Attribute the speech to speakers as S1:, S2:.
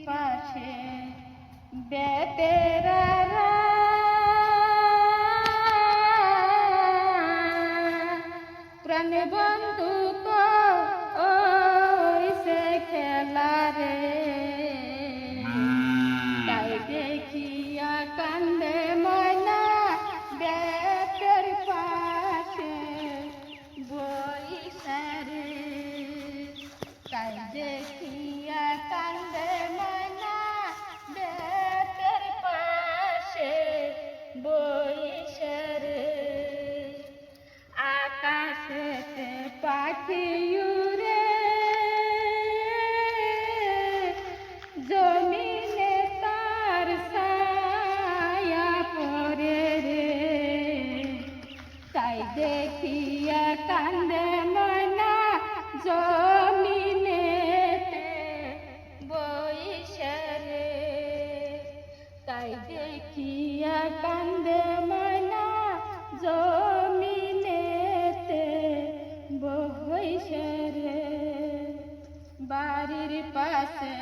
S1: পাশে বেতেরারা প্রাণ বন্ধু কইছে খেলা রে তাই দেখিয়া কান্দে ময়না বেতের পাশে বইসা রে তাই দেখিয়া কান্দে ময়না বেতের পাশে বইসা রে আকাশেতে পাখি উড়ে জমিনে তার ছায়া পড়ে রে তাই দেখিয়া কান্দে ময়না জমিনেতে বইসা রে তাই দেখিয়া কান্দে ময়না জমিনেতে বইসা রে বাড়ির পাশে